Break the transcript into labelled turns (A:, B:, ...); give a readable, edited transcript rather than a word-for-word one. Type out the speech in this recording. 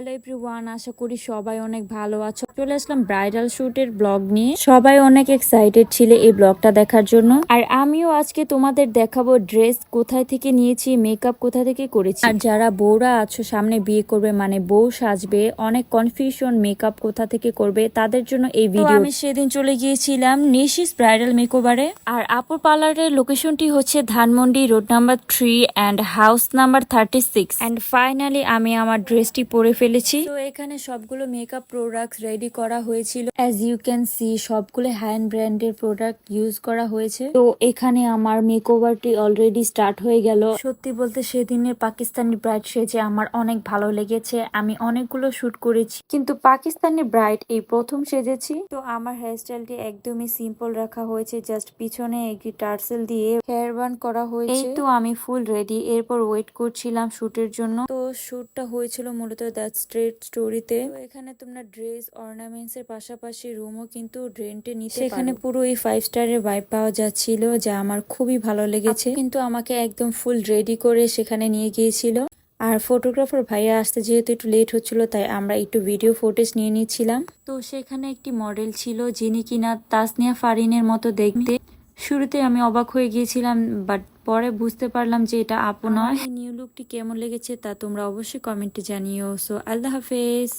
A: Hello everyone, আশা করি সবাই অনেক ভালো আছো। চলে আসলাম ব্রাইডাল শুটের ব্লগ নিয়ে। সবাই অনেক এক্সাইটেড ছিল এই ব্লগটা দেখার জন্য, আর আমিও আজকে তোমাদের দেখাবো ড্রেস কোথায় থেকে নিয়েছি, মেকআপ কোথা থেকে করেছি। আর যারা বউরা আছো সামনে বিয়ে করবে, মানে বউ সাজবে, অনেক কনফিউশন মেকআপ কোথা থেকে করবে, তাদের জন্য এই ভিডিও। আমি সেদিন চলে গিয়েছিলাম নিশিস ব্রাইডাল মেকওভারে। আর আপুর পার্লারের লোকেশনটি হচ্ছে Dhanmondi road number 3 and house number 36। And finally আমি আমার ড্রেসটি পরে ফেলেছি। তো এখানে সবগুলো মেকআপ প্রোডাক্ট রেডি করা হয়েছিল। অ্যাজ ইউ ক্যান সি সবগুলো হ্যান্ড ব্র্যান্ডের প্রোডাক্ট ইউজ করা হয়েছে। তো এখানে আমার মেকওভারটি অলরেডি স্টার্ট হয়ে গেল। সত্যি বলতে সেদিনের পাকিস্তানি ব্রাইড সেজে আমার অনেক ভালো লেগেছে। আমি অনেকগুলো শুট করেছি, কিন্তু পাকিস্তানি ব্রাইড এই প্রথম সেজেছি। তো আমার হেয়ারস্টাইলটি একদমই সিম্পল রাখা হয়েছে, জাস্ট পিছনে একটি টার্সেল দিয়ে হেয়ার বান করা হয়েছে। এই তো আমি ফুল রেডি। এরপর ওয়েট করছিলাম শুটের জন্য। তো শুটটা হয়েছিল মূলত দ্যাট স্ট্রেট স্টোরিতে। তো এখানে তোমরা ড্রেস অর্নামেন্টস এর পাশাপাশি রুমও কিন্তু রেন্টে নিতে পারো। সেখানে পুরো এই 5 স্টারের ভাইব পাওয়া যাচ্ছিল, যা আমার খুবই ভালো লেগেছে। কিন্তু আমাকে একদম ফুল রেডি করে সেখানে নিয়ে গিয়েছিল। আর ফটোগ্রাফার ভাইয়া আসতে যেহেতু একটু লেট হচ্ছিল, তাই আমরা একটু ভিডিও ফুটেজ নিয়ে নিচ্ছিলাম। তো সেখানে একটি মডেল ছিল যিনি কিনা তাসনিয়া ফারিনের মতো দেখতে। শুরুতে আমি অবাক হয়ে গিয়েছিলাম, বাট পরে বুঝতে পারলাম যে এটা আপু নয়। এই নিউ লুকটি কেমন লেগেছে তা তোমরা অবশ্যই কমেন্টে জানিও। সো আল্লাহ হাফেজ।